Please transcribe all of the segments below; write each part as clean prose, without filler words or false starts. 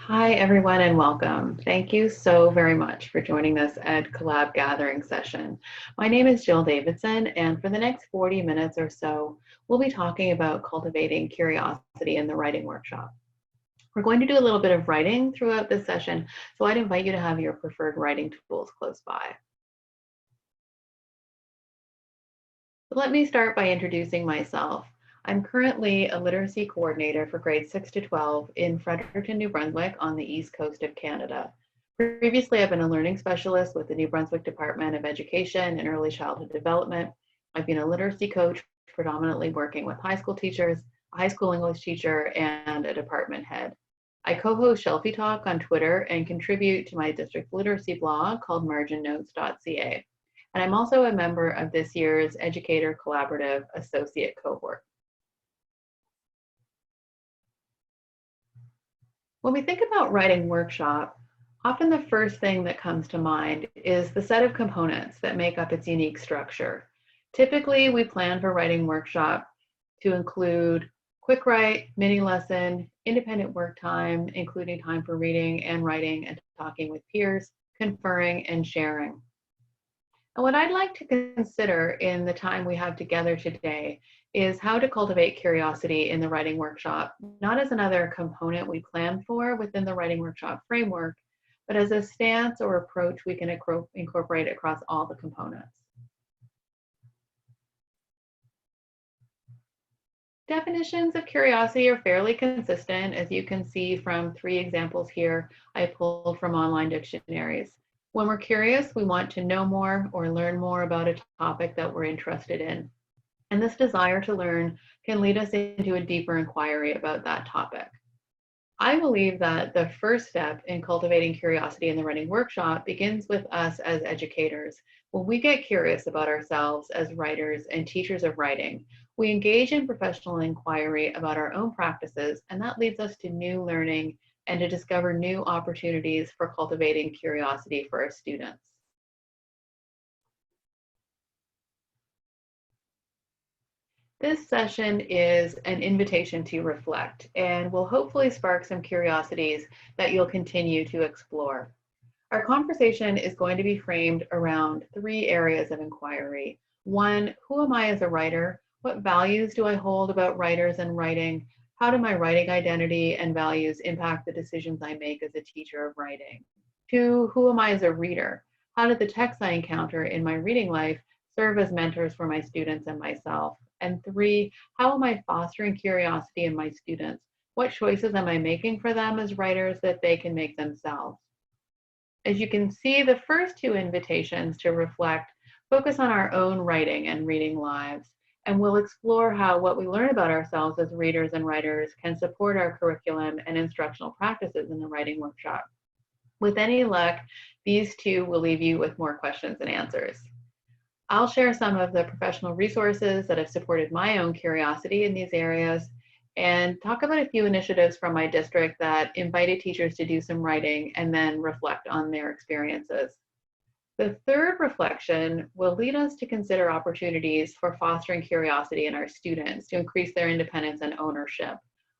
Hi, everyone, and welcome. Thank you so very much for joining this Ed Collab Gathering session. My name is Jill Davidson, and for the next 40 minutes or so, we'll be talking about cultivating curiosity in the writing workshop. We're going to do a little bit of writing throughout this session, so I'd invite you to have your preferred writing tools close by. So let me start by introducing myself. I'm currently a literacy coordinator for grades 6 to 12 in Fredericton, New Brunswick on the east coast of Canada. Previously, I've been a learning specialist with the New Brunswick Department of Education and Early Childhood Development. I've been a literacy coach, predominantly working with high school teachers, a high school English teacher, and a department head. I co-host Shelfie Talk on Twitter and contribute to my district literacy blog called marginnotes.ca. And I'm also a member of this year's Educator Collaborative Associate Cohort. When we think about writing workshop, often the first thing that comes to mind is the set of components that make up its unique structure. Typically, we plan for writing workshop to include quick write, mini lesson, independent work time, including time for reading and writing and talking with peers, conferring, and sharing. And what I'd like to consider in the time we have together today is how to cultivate curiosity in the writing workshop, not as another component we plan for within the writing workshop framework, but as a stance or approach we can incorporate across all the components. Definitions of curiosity are fairly consistent, as you can see from 3 examples here I pulled from online dictionaries. When we're curious, we want to know more or learn more about a topic that we're interested in. And this desire to learn can lead us into a deeper inquiry about that topic. I believe that the first step in cultivating curiosity in the writing workshop begins with us as educators. When we get curious about ourselves as writers and teachers of writing, we engage in professional inquiry about our own practices, and that leads us to new learning and to discover new opportunities for cultivating curiosity for our students. This session is an invitation to reflect and will hopefully spark some curiosities that you'll continue to explore. Our conversation is going to be framed around 3 areas of inquiry. 1, who am I as a writer? What values do I hold about writers and writing? How do my writing identity and values impact the decisions I make as a teacher of writing? 2, who am I as a reader? How do the texts I encounter in my reading life serve as mentors for my students and myself? And 3, how am I fostering curiosity in my students? What choices am I making for them as writers that they can make themselves? As you can see, the first 2 invitations to reflect focus on our own writing and reading lives, and we'll explore how what we learn about ourselves as readers and writers can support our curriculum and instructional practices in the writing workshop. With any luck, these 2 will leave you with more questions and answers. I'll share some of the professional resources that have supported my own curiosity in these areas and talk about a few initiatives from my district that invited teachers to do some writing and then reflect on their experiences. The third reflection will lead us to consider opportunities for fostering curiosity in our students to increase their independence and ownership.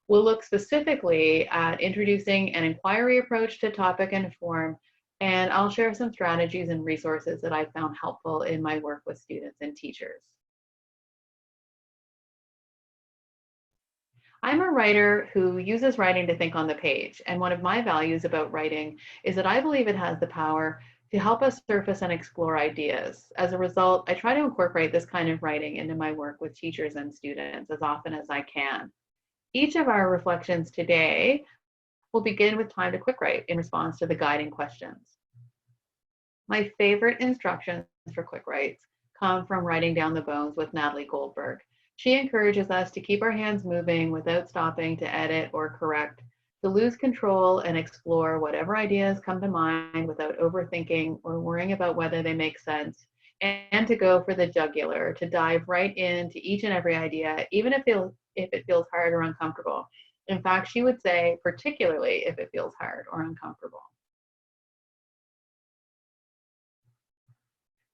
We'll look specifically at introducing an inquiry approach to topic and form, and I'll share some strategies and resources that I found helpful in my work with students and teachers. I'm a writer who uses writing to think on the page, and one of my values about writing is that I believe it has the power to help us surface and explore ideas. As a result, I try to incorporate this kind of writing into my work with teachers and students as often as I can. Each of our reflections today will begin with time to quick write in response to the guiding questions. My favorite instructions for quick writes come from Writing Down the Bones with Natalie Goldberg. She encourages us to keep our hands moving without stopping to edit or correct, to lose control and explore whatever ideas come to mind without overthinking or worrying about whether they make sense, and to go for the jugular, to dive right into each and every idea, even if it feels hard or uncomfortable. In fact, she would say, particularly if it feels hard or uncomfortable.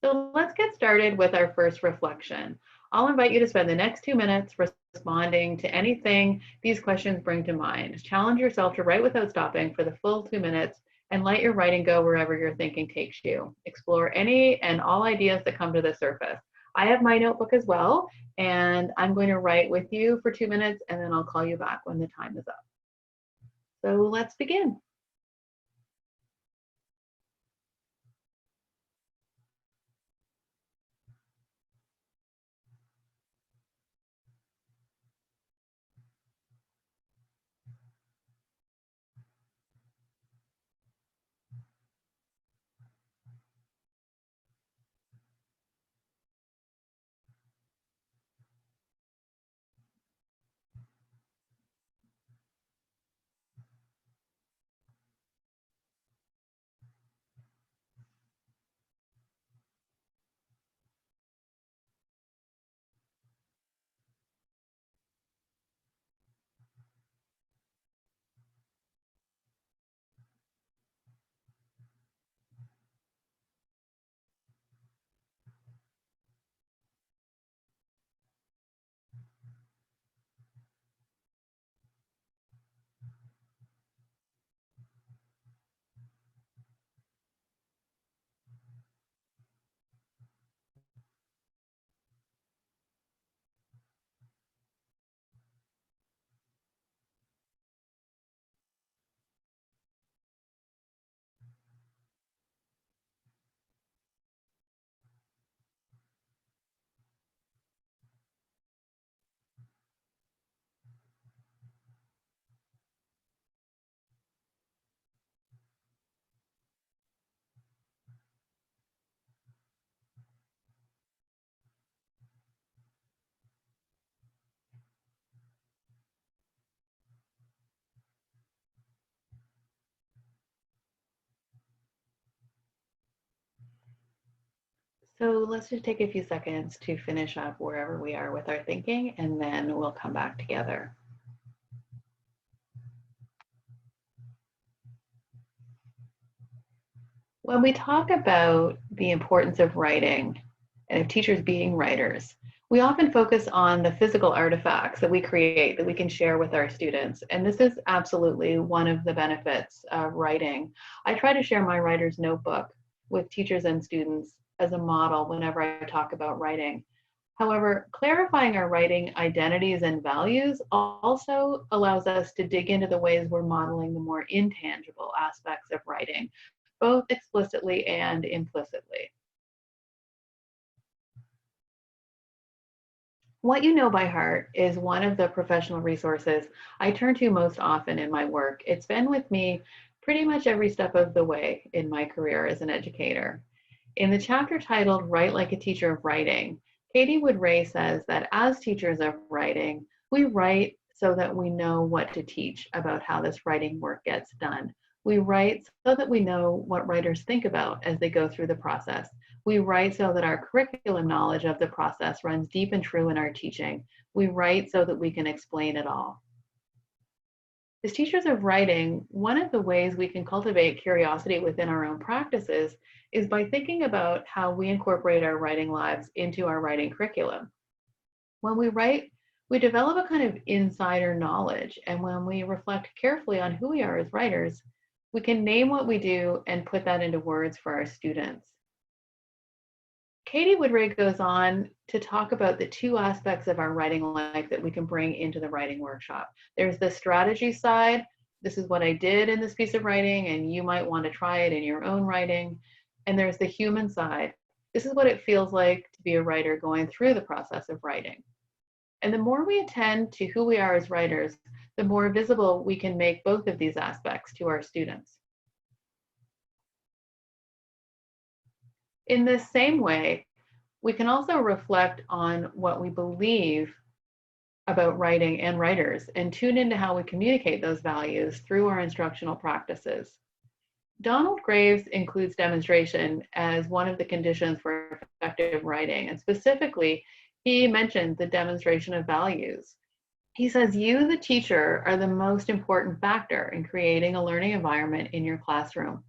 So let's get started with our first reflection. I'll invite you to spend the next 2 minutes responding to anything these questions bring to mind. Challenge yourself to write without stopping for the full 2 minutes and let your writing go wherever your thinking takes you. Explore any and all ideas that come to the surface. I have my notebook as well, and I'm going to write with you for 2 minutes, and then I'll call you back when the time is up. So let's begin. So let's just take a few seconds to finish up wherever we are with our thinking, and then we'll come back together. When we talk about the importance of writing and of teachers being writers, we often focus on the physical artifacts that we create that we can share with our students. And this is absolutely one of the benefits of writing. I try to share my writer's notebook with teachers and students as a model whenever I talk about writing. However, clarifying our writing identities and values also allows us to dig into the ways we're modeling the more intangible aspects of writing, both explicitly and implicitly. What You Know by Heart is one of the professional resources I turn to most often in my work. It's been with me pretty much every step of the way in my career as an educator. In the chapter titled Write Like a Teacher of Writing, Katie Wood-Ray says that as teachers of writing, we write so that we know what to teach about how this writing work gets done. We write so that we know what writers think about as they go through the process. We write so that our curriculum knowledge of the process runs deep and true in our teaching. We write so that we can explain it all. As teachers of writing, one of the ways we can cultivate curiosity within our own practices is by thinking about how we incorporate our writing lives into our writing curriculum. When we write, we develop a kind of insider knowledge, and when we reflect carefully on who we are as writers, we can name what we do and put that into words for our students. Katie Wood-Ray goes on to talk about the two aspects of our writing life that we can bring into the writing workshop. There's the strategy side. This is what I did in this piece of writing, and you might want to try it in your own writing. And there's the human side. This is what it feels like to be a writer going through the process of writing. And the more we attend to who we are as writers, the more visible we can make both of these aspects to our students. In this same way, we can also reflect on what we believe about writing and writers and tune into how we communicate those values through our instructional practices. Donald Graves includes demonstration as one of the conditions for effective writing, and specifically, he mentioned the demonstration of values. He says, you, the teacher, are the most important factor in creating a learning environment in your classroom.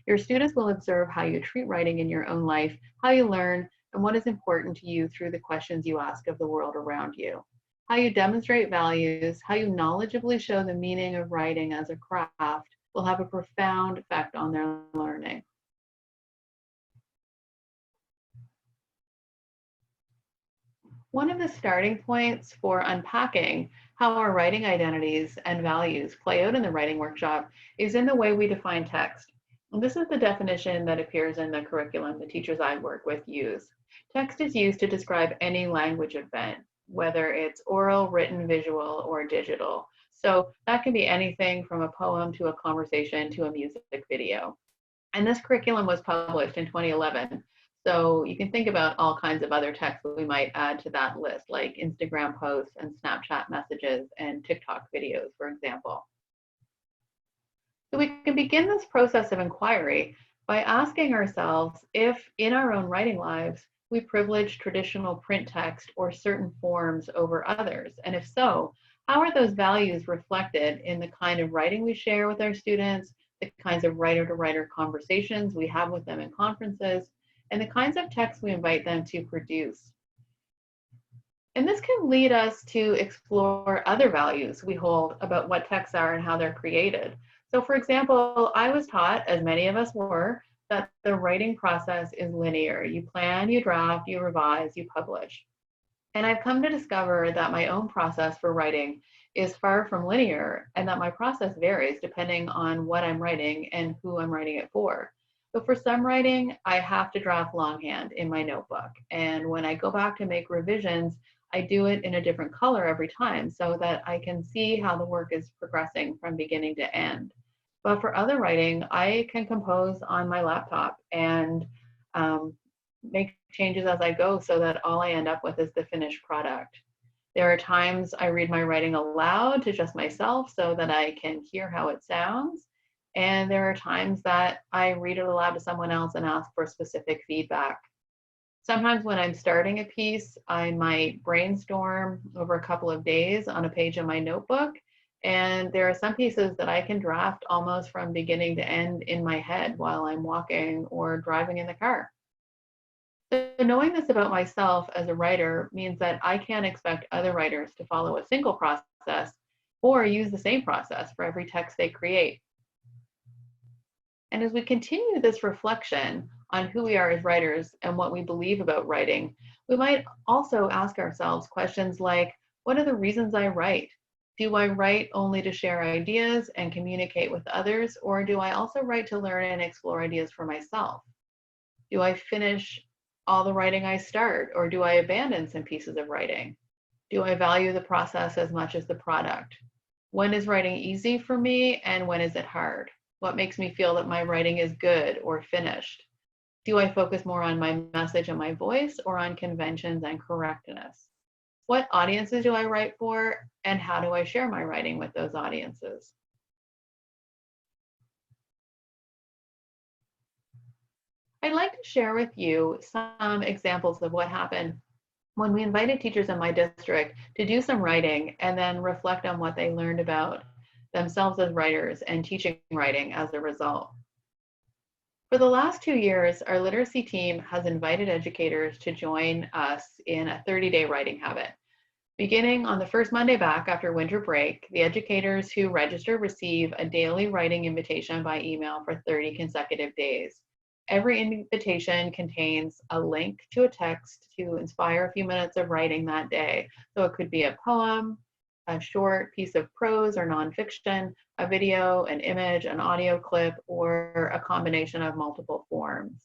Your students will observe how you treat writing in your own life, how you learn, and what is important to you through the questions you ask of the world around you. How you demonstrate values, how you knowledgeably show the meaning of writing as a craft will have a profound effect on their learning. One of the starting points for unpacking how our writing identities and values play out in the writing workshop is in the way we define text. And this is the definition that appears in the curriculum the teachers I work with use. Text is used to describe any language event, whether it's oral, written, visual, or digital. So that can be anything from a poem to a conversation to a music video. And this curriculum was published in 2011. So you can think about all kinds of other texts that we might add to that list, like Instagram posts and Snapchat messages and TikTok videos, for example. So we can begin this process of inquiry by asking ourselves if in our own writing lives, we privilege traditional print text or certain forms over others. And if so, how are those values reflected in the kind of writing we share with our students, the kinds of writer-to-writer conversations we have with them in conferences, and the kinds of texts we invite them to produce? And this can lead us to explore other values we hold about what texts are and how they're created. So for example, I was taught, as many of us were, that the writing process is linear. You plan, you draft, you revise, you publish. And I've come to discover that my own process for writing is far from linear and that my process varies depending on what I'm writing and who I'm writing it for. So for some writing, I have to draft longhand in my notebook. And when I go back to make revisions, I do it in a different color every time so that I can see how the work is progressing from beginning to end. But for other writing, I can compose on my laptop and make changes as I go so that all I end up with is the finished product. There are times I read my writing aloud to just myself so that I can hear how it sounds. And there are times that I read it aloud to someone else and ask for specific feedback. Sometimes when I'm starting a piece, I might brainstorm over a couple of days on a page in my notebook. And there are some pieces that I can draft almost from beginning to end in my head while I'm walking or driving in the car. So knowing this about myself as a writer means that I can't expect other writers to follow a single process or use the same process for every text they create. And as we continue this reflection on who we are as writers and what we believe about writing, we might also ask ourselves questions like, what are the reasons I write? Do I write only to share ideas and communicate with others, or do I also write to learn and explore ideas for myself? Do I finish all the writing I start, or do I abandon some pieces of writing? Do I value the process as much as the product? When is writing easy for me and when is it hard? What makes me feel that my writing is good or finished? Do I focus more on my message and my voice or on conventions and correctness? What audiences do I write for and how do I share my writing with those audiences? I'd like to share with you some examples of what happened when we invited teachers in my district to do some writing and then reflect on what they learned about themselves as writers and teaching writing as a result. For the last 2 years, our literacy team has invited educators to join us in a 30-day writing habit. Beginning on the first Monday back after winter break, the educators who register receive a daily writing invitation by email for 30 consecutive days. Every invitation contains a link to a text to inspire a few minutes of writing that day. So it could be a poem, a short piece of prose or nonfiction, a video, an image, an audio clip, or a combination of multiple forms.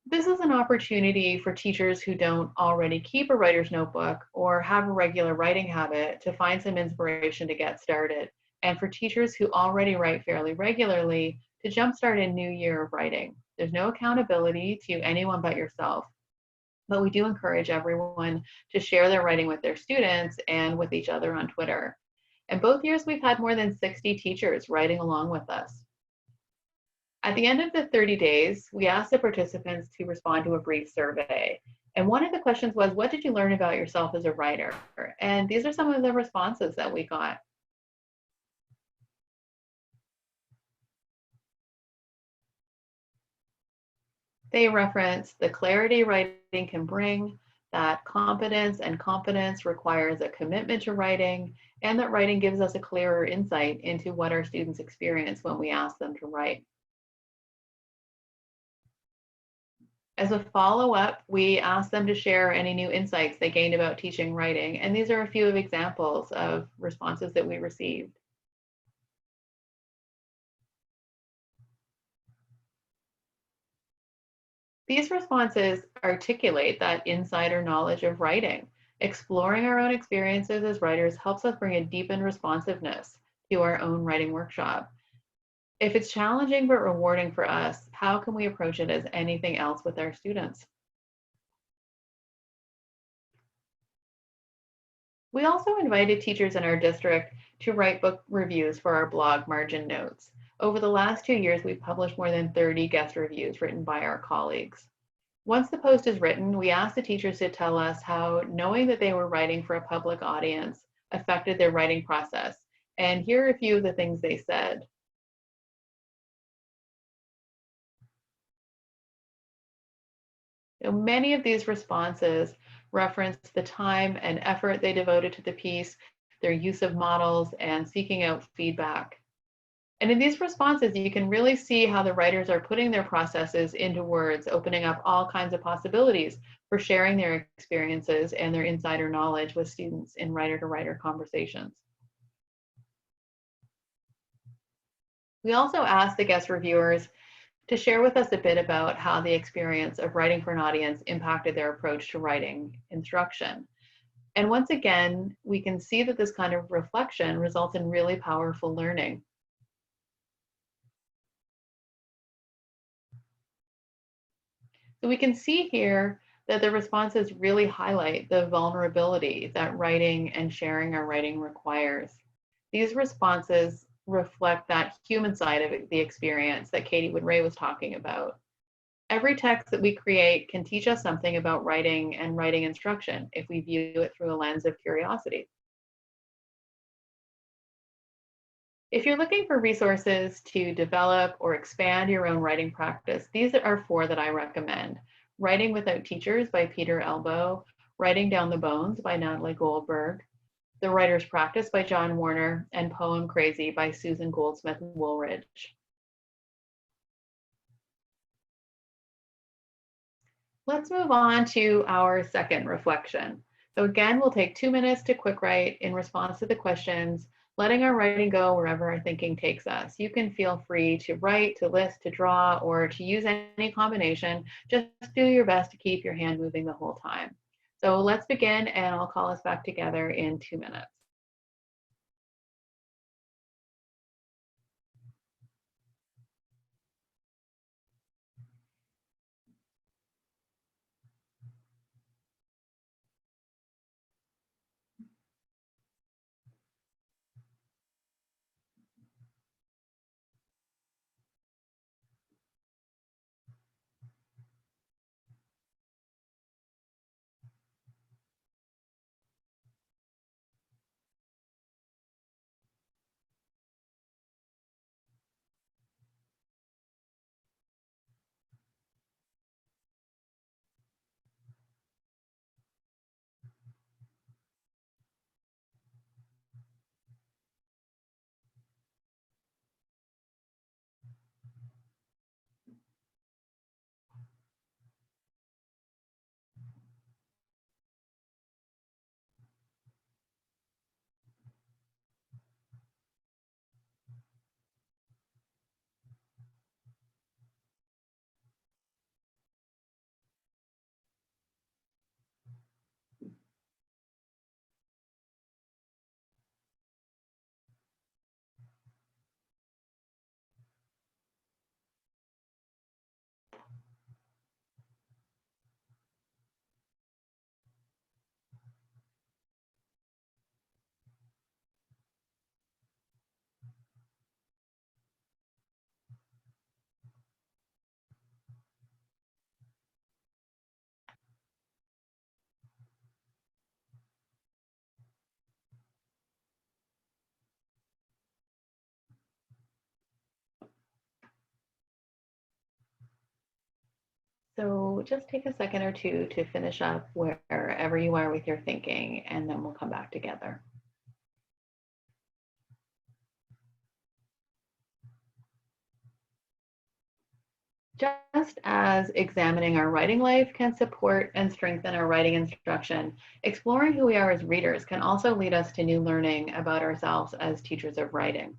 This is an opportunity for teachers who don't already keep a writer's notebook or have a regular writing habit to find some inspiration to get started, and for teachers who already write fairly regularly to jumpstart a new year of writing. There's no accountability to anyone but yourself, but we do encourage everyone to share their writing with their students and with each other on Twitter. And both years we've had more than 60 teachers writing along with us. At the end of the 30 days, we asked the participants to respond to a brief survey. And one of the questions was, what did you learn about yourself as a writer? And these are some of the responses that we got. They reference the clarity writing can bring, that competence and confidence requires a commitment to writing, and that writing gives us a clearer insight into what our students experience when we ask them to write. As a follow-up, we asked them to share any new insights they gained about teaching writing, and these are a few of examples of responses that we received. These responses articulate that insider knowledge of writing. Exploring our own experiences as writers helps us bring a deepened responsiveness to our own writing workshop. If it's challenging but rewarding for us, how can we approach it as anything else with our students? We also invited teachers in our district to write book reviews for our blog Margin Notes. Over the last 2 years, we've published more than 30 guest reviews written by our colleagues. Once the post is written, we asked the teachers to tell us how knowing that they were writing for a public audience affected their writing process. And here are a few of the things they said. Many of these responses reference the time and effort they devoted to the piece, their use of models, and seeking out feedback. And in these responses, you can really see how the writers are putting their processes into words, opening up all kinds of possibilities for sharing their experiences and their insider knowledge with students in writer-to-writer conversations. We also asked the guest reviewers to share with us a bit about how the experience of writing for an audience impacted their approach to writing instruction. And once again, we can see that this kind of reflection results in really powerful learning. So we can see here that the responses really highlight the vulnerability that writing and sharing our writing requires. These responses reflect that human side of the experience that Katie Wood-Ray was talking about. Every text that we create can teach us something about writing and writing instruction if we view it through a lens of curiosity. If you're looking for resources to develop or expand your own writing practice, these are 4 that I recommend. Writing Without Teachers by Peter Elbow, Writing Down the Bones by Natalie Goldberg, The Writer's Practice by John Warner, and Poem Crazy by Susan Goldsmith Woolridge. Let's move on to our second reflection. So again, we'll take 2 minutes to quick write in response to the questions, letting our writing go wherever our thinking takes us. You can feel free to write, to list, to draw, or to use any combination. Just do your best to keep your hand moving the whole time. So let's begin, and I'll call us back together in 2 minutes. So just take a second or two to finish up wherever you are with your thinking, and then we'll come back together. Just as examining our writing life can support and strengthen our writing instruction, exploring who we are as readers can also lead us to new learning about ourselves as teachers of writing.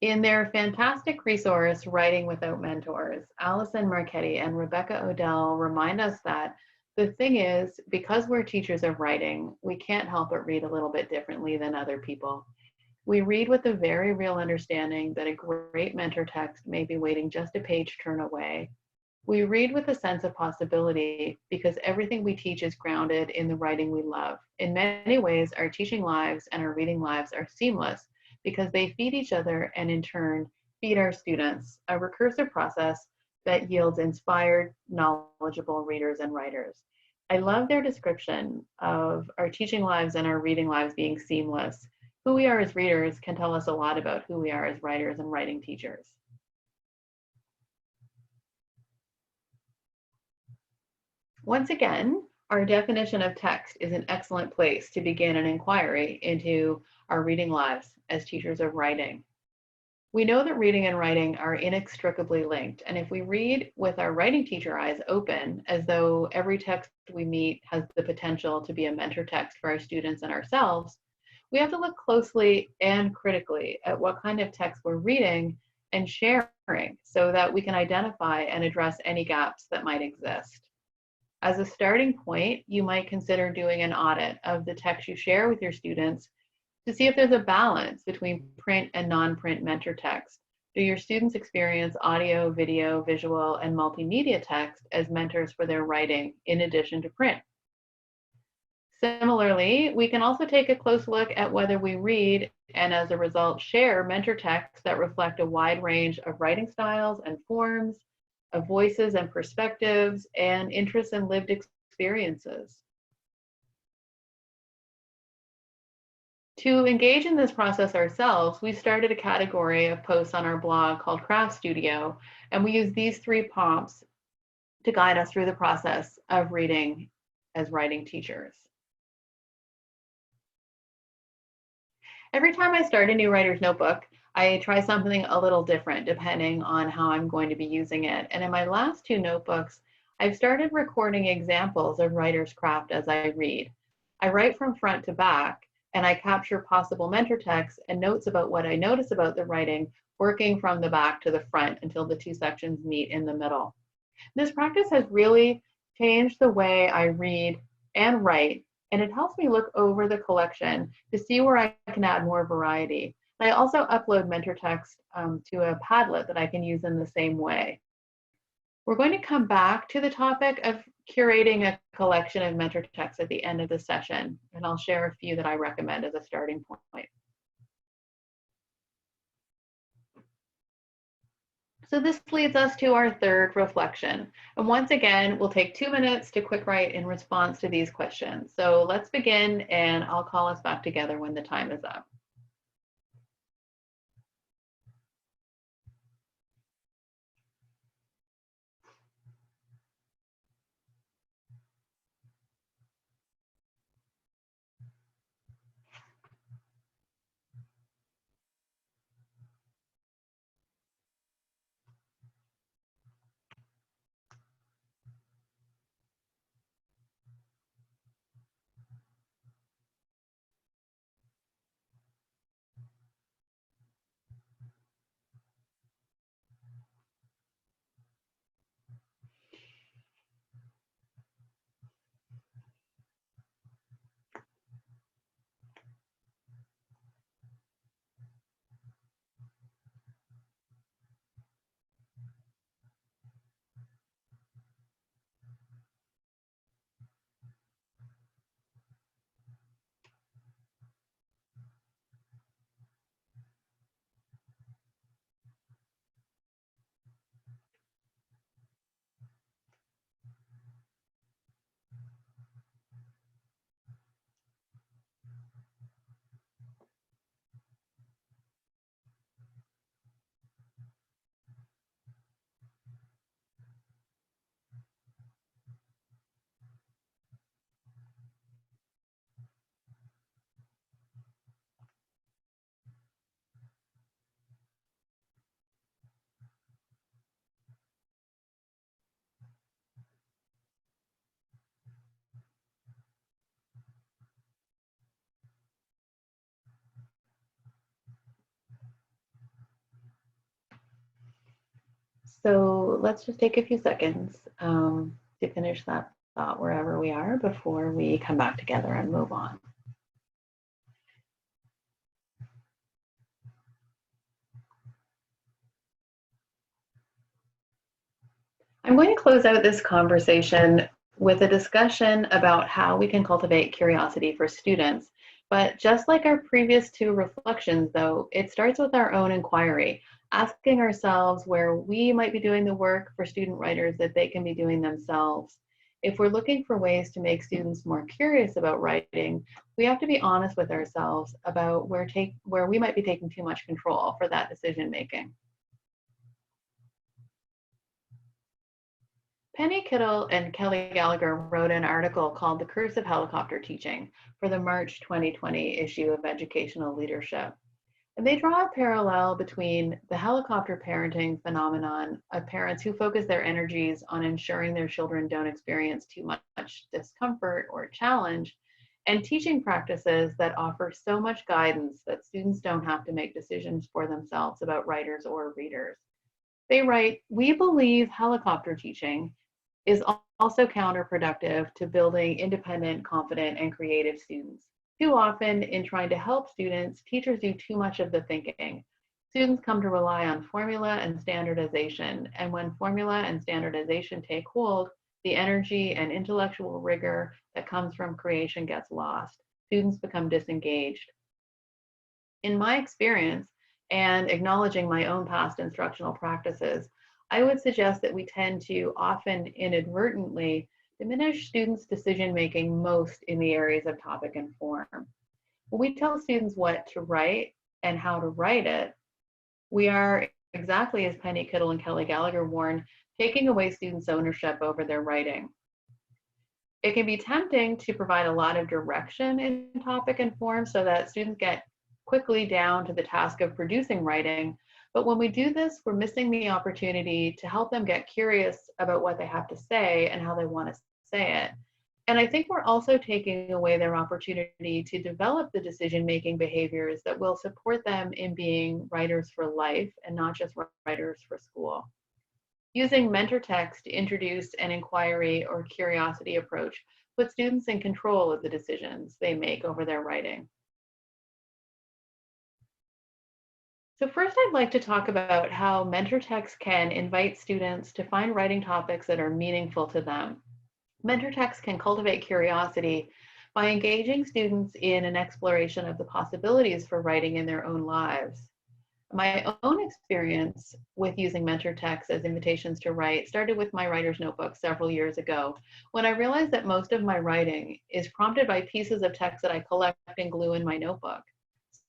In their fantastic resource, Writing Without Mentors, Alison Marchetti and Rebecca Odell remind us that the thing is, because we're teachers of writing, we can't help but read a little bit differently than other people. We read with a very real understanding that a great mentor text may be waiting just a page turn away. We read with a sense of possibility because everything we teach is grounded in the writing we love. In many ways, our teaching lives and our reading lives are seamless because they feed each other and in turn feed our students, a recursive process that yields inspired, knowledgeable readers and writers. I love their description of our teaching lives and our reading lives being seamless. Who we are as readers can tell us a lot about who we are as writers and writing teachers. Once again, our definition of text is an excellent place to begin an inquiry into our reading lives as teachers of writing. We know that reading and writing are inextricably linked, and if we read with our writing teacher eyes open, as though every text we meet has the potential to be a mentor text for our students and ourselves, we have to look closely and critically at what kind of text we're reading and sharing so that we can identify and address any gaps that might exist. As a starting point, you might consider doing an audit of the text you share with your students to see if there's a balance between print and non-print mentor text. Do your students experience audio, video, visual, and multimedia text as mentors for their writing in addition to print? Similarly, we can also take a close look at whether we read and as a result share mentor texts that reflect a wide range of writing styles and forms, of voices and perspectives, and interests and lived experiences. To engage in this process ourselves, we started a category of posts on our blog called Craft Studio, and we use these three prompts to guide us through the process of reading as writing teachers. Every time I start a new writer's notebook, I try something a little different depending on how I'm going to be using it. And in my last two notebooks, I've started recording examples of writer's craft as I read. I write from front to back, and I capture possible mentor texts and notes about what I notice about the writing, working from the back to the front until the two sections meet in the middle. This practice has really changed the way I read and write, and it helps me look over the collection to see where I can add more variety. I also upload mentor text to a Padlet that I can use in the same way. We're going to come back to the topic of curating a collection of mentor texts at the end of the session, and I'll share a few that I recommend as a starting point. So this leads us to our third reflection. And once again, we'll take 2 minutes to quick write in response to these questions. So let's begin, and I'll call us back together when the time is up. So let's just take a few seconds to finish that thought wherever we are before we come back together and move on. I'm going to close out this conversation with a discussion about how we can cultivate curiosity for students. But just like our previous two reflections, though, it starts with our own inquiry, asking ourselves where we might be doing the work for student writers that they can be doing themselves. If we're looking for ways to make students more curious about writing, we have to be honest with ourselves about where we might be taking too much control for that decision making. Penny Kittle and Kelly Gallagher wrote an article called The Curse of Helicopter Teaching for the March 2020 issue of Educational Leadership. And they draw a parallel between the helicopter parenting phenomenon of parents who focus their energies on ensuring their children don't experience too much discomfort or challenge, and teaching practices that offer so much guidance that students don't have to make decisions for themselves about writers or readers. They write, "We believe helicopter teaching is also counterproductive to building independent, confident, and creative students. Too often, in trying to help students, teachers do too much of the thinking. Students come to rely on formula and standardization, and when formula and standardization take hold, the energy and intellectual rigor that comes from creation gets lost. Students become disengaged. In my experience, and acknowledging my own past instructional practices, I would suggest that we tend to often inadvertently diminish students' decision making most in the areas of topic and form. When we tell students what to write and how to write it, we are, exactly as Penny Kittle and Kelly Gallagher warn, taking away students' ownership over their writing. It can be tempting to provide a lot of direction in topic and form so that students get quickly down to the task of producing writing. But when we do this, we're missing the opportunity to help them get curious about what they have to say and how they want to say it. And I think we're also taking away their opportunity to develop the decision-making behaviors that will support them in being writers for life and not just writers for school. Using mentor text to introduce an inquiry or curiosity approach puts students in control of the decisions they make over their writing. So first, I'd like to talk about how mentor text can invite students to find writing topics that are meaningful to them. Mentor text can cultivate curiosity by engaging students in an exploration of the possibilities for writing in their own lives. My own experience with using mentor texts as invitations to write started with my writer's notebook several years ago, when I realized that most of my writing is prompted by pieces of text that I collect and glue in my notebook.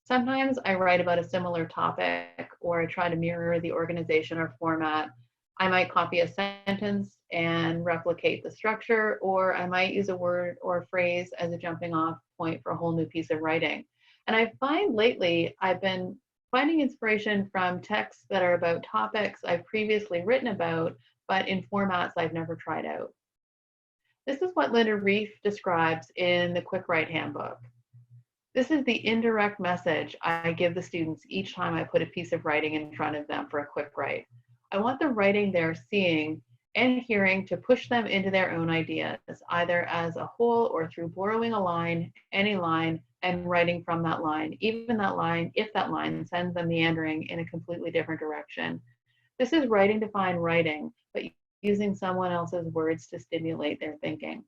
Sometimes I write about a similar topic, or I try to mirror the organization or format. I might copy a sentence and replicate the structure, or I might use a word or a phrase as a jumping off point for a whole new piece of writing. And I find lately I've been finding inspiration from texts that are about topics I've previously written about, but in formats I've never tried out. This is what Linda Reef describes in the Quick Write Handbook. This is the indirect message I give the students each time I put a piece of writing in front of them for a quick write. I want the writing they're seeing and hearing to push them into their own ideas, either as a whole or through borrowing a line, any line, and writing from that line, even that line, if that line sends them meandering in a completely different direction. This is writing to find writing, but using someone else's words to stimulate their thinking.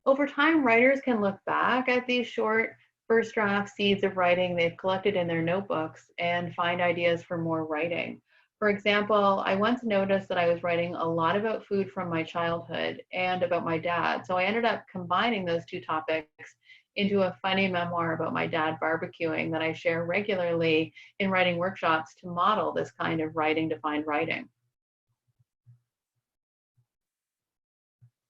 Over time, writers can look back at these short first draft seeds of writing they've collected in their notebooks and find ideas for more writing. For example, I once noticed that I was writing a lot about food from my childhood and about my dad, so I ended up combining those two topics into a funny memoir about my dad barbecuing that I share regularly in writing workshops to model this kind of writing to find writing.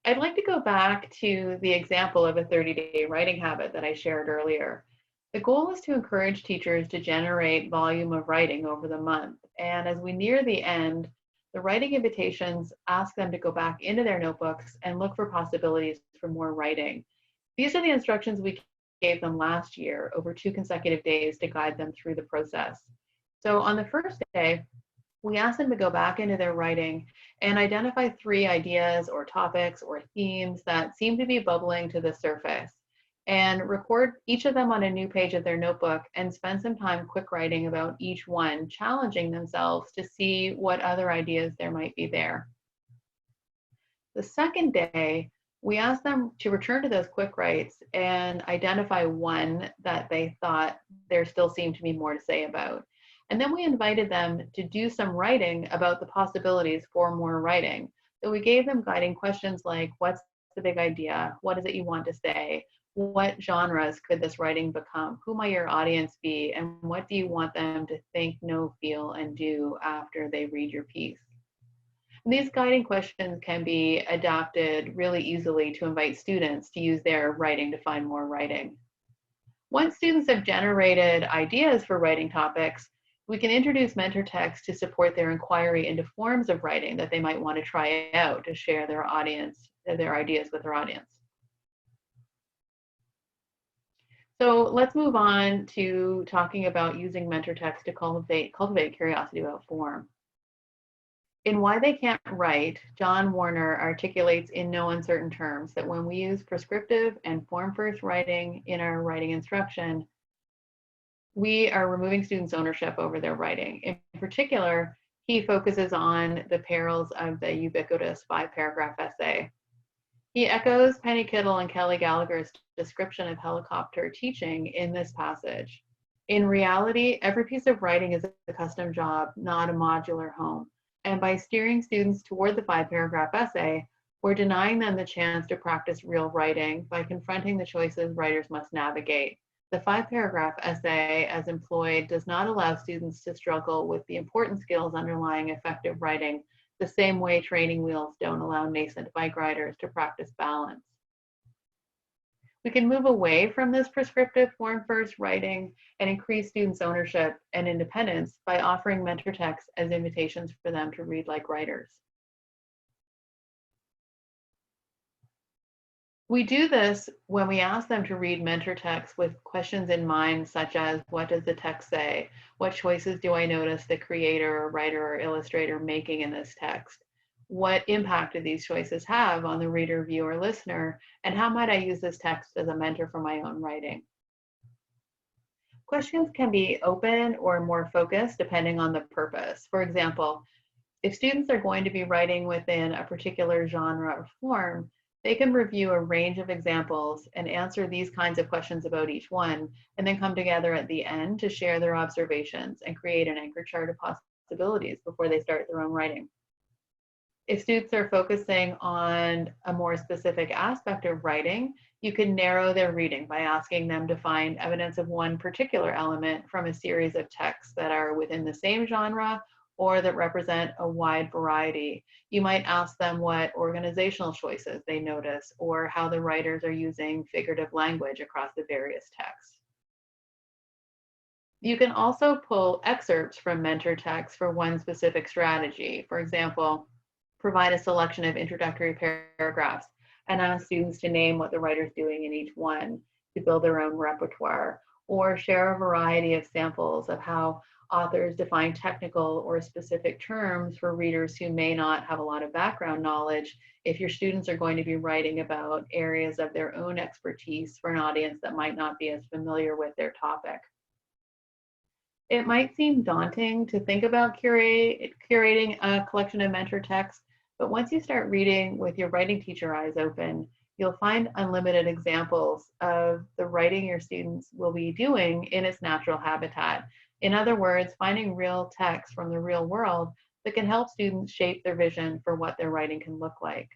I'd like to go back to the example of a 30-day writing habit that I shared earlier. The goal is to encourage teachers to generate volume of writing over the month. And as we near the end, the writing invitations ask them to go back into their notebooks and look for possibilities for more writing. These are the instructions we gave them last year over 2 consecutive days to guide them through the process. So on the first day, We ask them to go back into their writing and identify 3 ideas or topics or themes that seem to be bubbling to the surface, and record each of them on a new page of their notebook and spend some time quick writing about each one, challenging themselves to see what other ideas there might be there. The second day, we asked them to return to those quick writes and identify one that they thought there still seemed to be more to say about. And then we invited them to do some writing about the possibilities for more writing. So we gave them guiding questions like, what's the big idea? What is it you want to say? What genres could this writing become? Who might your audience be? And what do you want them to think, know, feel, and do after they read your piece? These guiding questions can be adapted really easily to invite students to use their writing to find more writing. Once students have generated ideas for writing topics, we can introduce mentor text to support their inquiry into forms of writing that they might want to try out to share their ideas with their audience. So let's move on to talking about using mentor text to cultivate curiosity about form. In Why They Can't Write, John Warner articulates in no uncertain terms that when we use prescriptive and form-first writing in our writing instruction, we are removing students' ownership over their writing. In particular, he focuses on the perils of the ubiquitous 5-paragraph essay. He echoes Penny Kittle and Kelly Gallagher's description of helicopter teaching in this passage. In reality, every piece of writing is a custom job, not a modular home. And by steering students toward the 5-paragraph essay, we're denying them the chance to practice real writing by confronting the choices writers must navigate. The 5-paragraph essay, as employed, does not allow students to struggle with the important skills underlying effective writing, the same way training wheels don't allow nascent bike riders to practice balance. We can move away from this prescriptive form-first writing and increase students' ownership and independence by offering mentor texts as invitations for them to read like writers. We do this when we ask them to read mentor texts with questions in mind, such as, what does the text say? What choices do I notice the creator, writer, or illustrator making in this text? What impact do these choices have on the reader, viewer, listener? And how might I use this text as a mentor for my own writing? Questions can be open or more focused depending on the purpose. For example, if students are going to be writing within a particular genre or form, they can review a range of examples and answer these kinds of questions about each one, and then come together at the end to share their observations and create an anchor chart of possibilities before they start their own writing. If students are focusing on a more specific aspect of writing, you can narrow their reading by asking them to find evidence of one particular element from a series of texts that are within the same genre or that represent a wide variety. You might ask them what organizational choices they notice or how the writers are using figurative language across the various texts. You can also pull excerpts from mentor texts for one specific strategy. For example, provide a selection of introductory paragraphs and ask students to name what the writer's doing in each one to build their own repertoire, or share a variety of samples of how authors define technical or specific terms for readers who may not have a lot of background knowledge if your students are going to be writing about areas of their own expertise for an audience that might not be as familiar with their topic. It might seem daunting to think about curating a collection of mentor texts, but once you start reading with your writing teacher eyes open, you'll find unlimited examples of the writing your students will be doing in its natural habitat. In other words, finding real text from the real world that can help students shape their vision for what their writing can look like.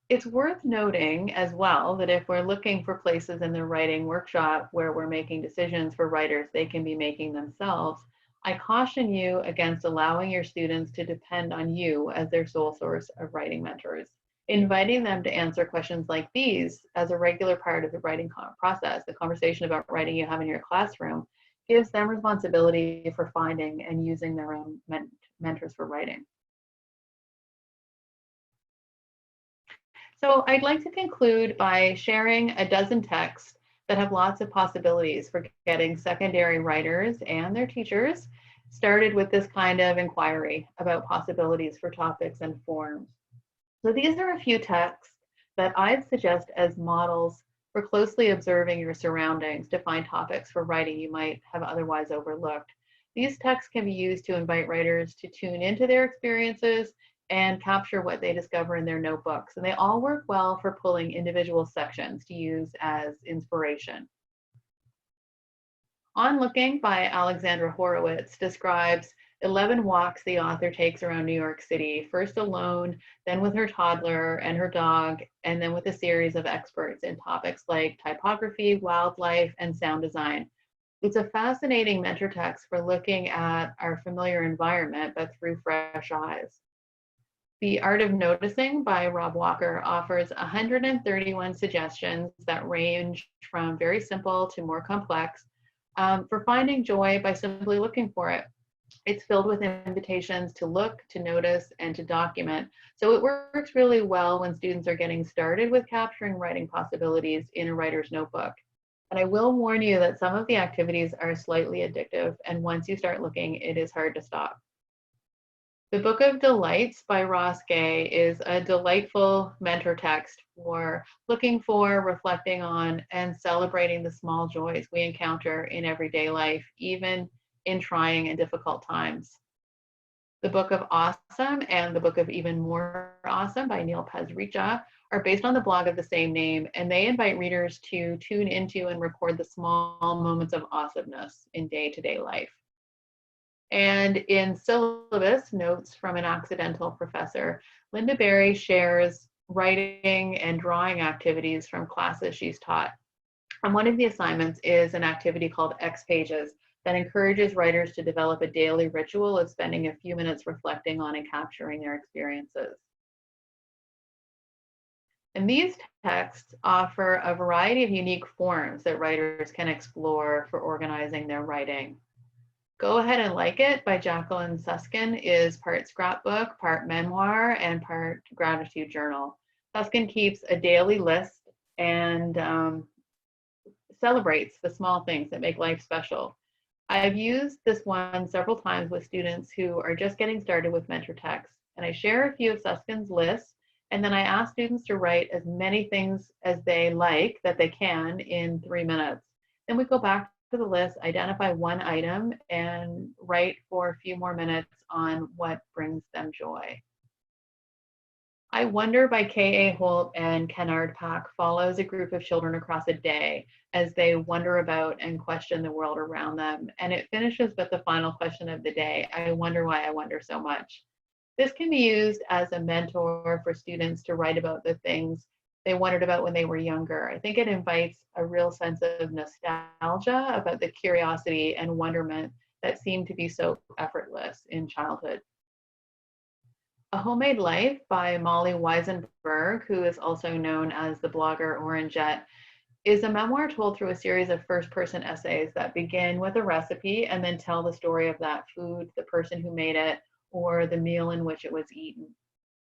It's worth noting as well that if we're looking for places in the writing workshop where we're making decisions for writers they can be making themselves, I caution you against allowing your students to depend on you as their sole source of writing mentors. Inviting them to answer questions like these as a regular part of the writing process, the conversation about writing you have in your classroom, gives them responsibility for finding and using their own mentors for writing. So I'd like to conclude by sharing a dozen texts that have lots of possibilities for getting secondary writers and their teachers started with this kind of inquiry about possibilities for topics and forms. So these are a few texts that I'd suggest as models for closely observing your surroundings to find topics for writing you might have otherwise overlooked. These texts can be used to invite writers to tune into their experiences and capture what they discover in their notebooks. And they all work well for pulling individual sections to use as inspiration. On Looking by Alexandra Horowitz describes 11 walks the author takes around New York City, first alone, then with her toddler and her dog, and then with a series of experts in topics like typography, wildlife, and sound design. It's a fascinating mentor text for looking at our familiar environment, but through fresh eyes. The Art of Noticing by Rob Walker offers 131 suggestions that range from very simple to more complex for finding joy by simply looking for it. It's filled with invitations to look, to notice, and to document. So it works really well when students are getting started with capturing writing possibilities in a writer's notebook. And I will warn you that some of the activities are slightly addictive, and once you start looking, it is hard to stop. The Book of Delights by Ross Gay is a delightful mentor text for looking for, reflecting on, and celebrating the small joys we encounter in everyday life, even in trying and difficult times. The Book of Awesome and the Book of Even More Awesome by Neil Pezricha are based on the blog of the same name, and they invite readers to tune into and record the small moments of awesomeness in day-to-day life. And in Syllabus, Notes from an Accidental Professor, Linda Berry shares writing and drawing activities from classes she's taught. And one of the assignments is an activity called X Pages that encourages writers to develop a daily ritual of spending a few minutes reflecting on and capturing their experiences. And these texts offer a variety of unique forms that writers can explore for organizing their writing. Go Ahead and Like It by Jacqueline Suskin is part scrapbook, part memoir, and part gratitude journal. Suskin keeps a daily list and celebrates the small things that make life special. I've used this one several times with students who are just getting started with mentor texts, and I share a few of Suskin's lists, and then I ask students to write as many things as they like that they can in 3 minutes. Then we go back to the list, identify one item, and write for a few more minutes on what brings them joy. I Wonder by K.A. Holt and Kennard Pack follows a group of children across a day as they wonder about and question the world around them. And it finishes with the final question of the day: I wonder why I wonder so much. This can be used as a mentor for students to write about the things they wondered about when they were younger. I think it invites a real sense of nostalgia about the curiosity and wonderment that seemed to be so effortless in childhood. A Homemade Life by Molly Weisenberg, who is also known as the blogger Orangette, is a memoir told through a series of first-person essays that begin with a recipe and then tell the story of that food, the person who made it, or the meal in which it was eaten.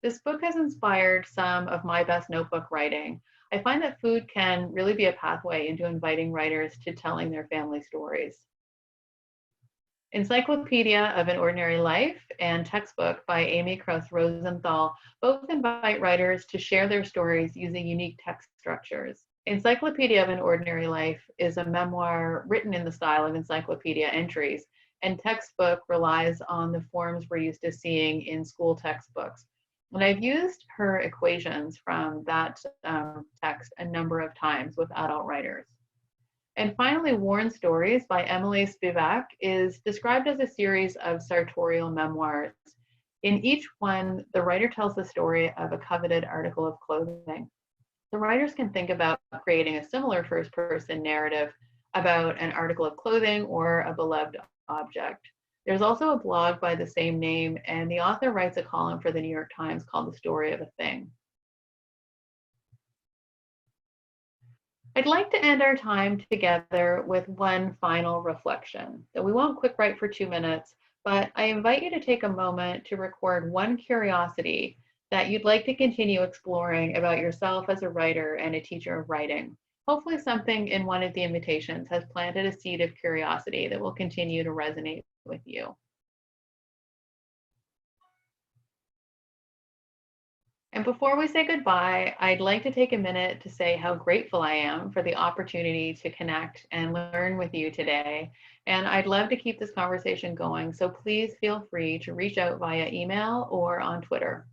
This book has inspired some of my best notebook writing. I find that food can really be a pathway into inviting writers to telling their family stories. Encyclopedia of an Ordinary Life and Textbook by Amy Krauss Rosenthal both invite writers to share their stories using unique text structures. Encyclopedia of an Ordinary Life is a memoir written in the style of encyclopedia entries, and Textbook relies on the forms we're used to seeing in school textbooks. And I've used her equations from that text a number of times with adult writers. And finally, Worn Stories by Emily Spivak is described as a series of sartorial memoirs. In each one, the writer tells the story of a coveted article of clothing. The writers can think about creating a similar first-person narrative about an article of clothing or a beloved object. There's also a blog by the same name, and the author writes a column for the New York Times called The Story of a Thing. I'd like to end our time together with one final reflection. So we won't quick write for 2 minutes, but I invite you to take a moment to record one curiosity that you'd like to continue exploring about yourself as a writer and a teacher of writing. Hopefully something in one of the invitations has planted a seed of curiosity that will continue to resonate with you. And before we say goodbye, I'd like to take a minute to say how grateful I am for the opportunity to connect and learn with you today. And I'd love to keep this conversation going, so please feel free to reach out via email or on Twitter.